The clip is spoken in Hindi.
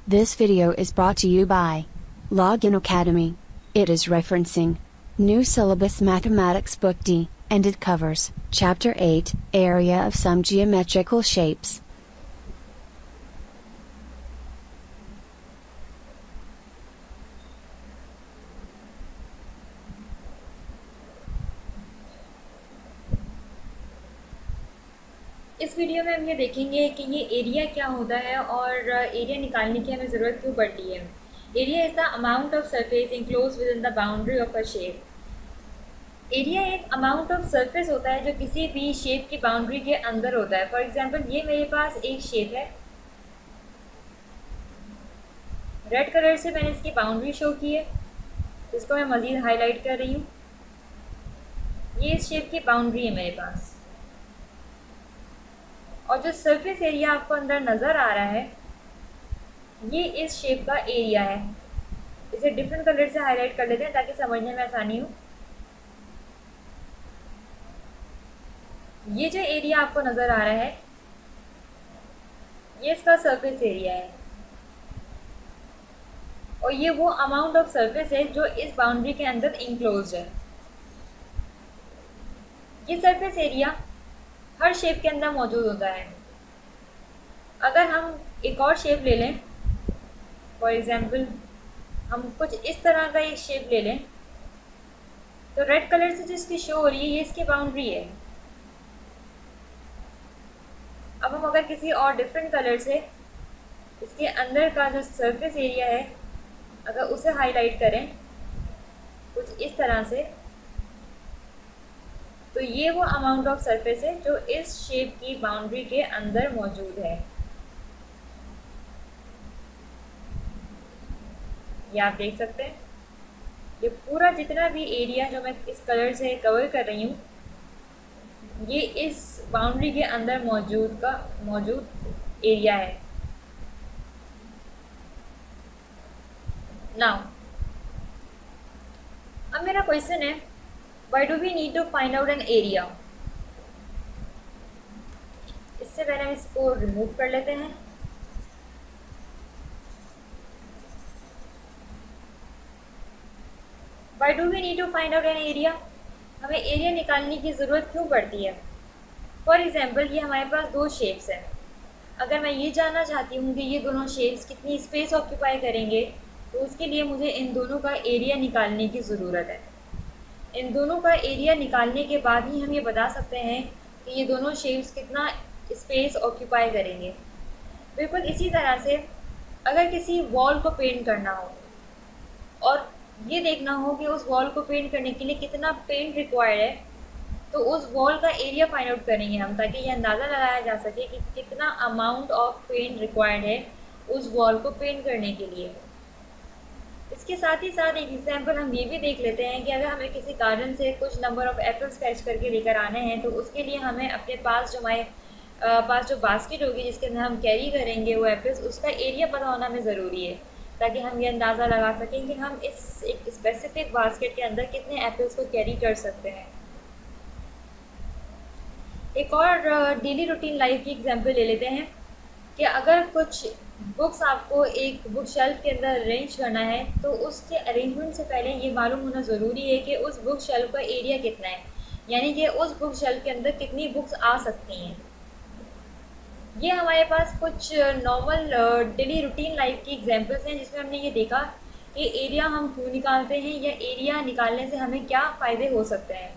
This video is brought to you by Login Academy. It is referencing New Syllabus Mathematics Book D, and it covers Chapter 8, Area of Some Geometrical Shapes. इस वीडियो में हम ये देखेंगे कि ये एरिया क्या होता है और एरिया निकालने की हमें ज़रूरत क्यों पड़ती है। Area is the amount of surface enclose with in the boundary of a shape. Area एक अमाउंट ऑफ सरफेस होता है जो किसी भी शेप की बाउंड्री के अंदर होता है। फॉर एग्जांपल ये मेरे पास एक शेप है, रेड कलर से मैंने इसकी बाउंड्री शो की है, इसको मैं मज़ीद हाईलाइट कर रही हूँ। ये इस शेप की बाउंड्री है मेरे पास, और जो सरफेस एरिया आपको अंदर नज़र आ रहा है ये इस शेप का एरिया है। इसे डिफरेंट कलर से हाईलाइट कर लेते हैं ताकि समझने में आसानी हो। ये जो एरिया आपको नज़र आ रहा है ये इसका सरफेस एरिया है, और ये वो अमाउंट ऑफ सरफेस है जो इस बाउंड्री के अंदर इंक्लोज है। ये सरफेस एरिया हर शेप के अंदर मौजूद होता है। अगर हम एक और शेप ले लें, फॉर एग्जांपल हम कुछ इस तरह का एक शेप ले लें, तो रेड कलर से जिसकी शो हो रही है ये इसकी बाउंड्री है। अब हम अगर किसी और डिफरेंट कलर से इसके अंदर का जो सरफेस एरिया है अगर उसे हाईलाइट करें कुछ इस तरह से, तो ये वो अमाउंट ऑफ सरफेस है जो इस शेप की बाउंड्री के अंदर मौजूद है। ये आप देख सकते हैं, ये पूरा जितना भी एरिया जो मैं इस कलर से कवर कर रही हूँ ये इस बाउंड्री के अंदर मौजूद एरिया है। नाउ अब मेरा क्वेश्चन है, why do we need to find out an area? इससे पहले हम इसको रिमूव कर लेते हैं। Why do we need to find out an area? हमें एरिया निकालने की ज़रूरत क्यों पड़ती है? फॉर एग्जाम्पल ये हमारे पास दो शेप्स हैं। अगर मैं ये जानना चाहती हूँ कि ये दोनों शेप्स कितनी स्पेस ऑक्यूपाई करेंगे तो उसके लिए मुझे इन दोनों का एरिया निकालने की ज़रूरत है। इन दोनों का एरिया निकालने के बाद ही हम ये बता सकते हैं कि ये दोनों शेप्स कितना स्पेस ऑक्यूपाई करेंगे। बिल्कुल इसी तरह से अगर किसी वॉल को पेंट करना हो और ये देखना हो कि उस वॉल को पेंट करने के लिए कितना पेंट रिक्वायर्ड है, तो उस वॉल का एरिया फाइंड आउट करेंगे हम, ताकि ये अंदाज़ा लगाया जा सके कि कितना अमाउंट ऑफ पेंट रिक्वायर्ड है उस वॉल को पेंट करने के लिए। इसके साथ ही साथ एक एग्जांपल हम ये भी देख लेते हैं कि अगर हमें किसी गार्डन से कुछ नंबर ऑफ़ एप्पल्स कैच करके लेकर आने हैं तो उसके लिए हमें अपने पास जो हमारे पास जो बास्केट होगी जिसके अंदर हम कैरी करेंगे वो एप्पल्स, उसका एरिया पता होना हमें ज़रूरी है ताकि हम ये अंदाज़ा लगा सकें कि हम इस एक स्पेसिफिक बास्केट के अंदर कितने एप्पल्स को कैरी कर सकते हैं। एक और डेली रूटीन लाइफ की एग्जांपल ले लेते हैं कि अगर कुछ बुक्स आपको एक बुक शेल्फ के अंदर अरेंज करना है तो उसके अरेंजमेंट से पहले ये मालूम होना ज़रूरी है कि उस बुक शेल्फ का एरिया कितना है, यानी कि उस बुक शेल्फ के अंदर कितनी बुक्स आ सकती हैं। ये हमारे पास कुछ नॉर्मल डेली रूटीन लाइफ की एग्जांपल्स हैं जिसमें हमने ये देखा कि एरिया हम क्यों निकालते हैं या एरिया निकालने से हमें क्या फ़ायदे हो सकते हैं।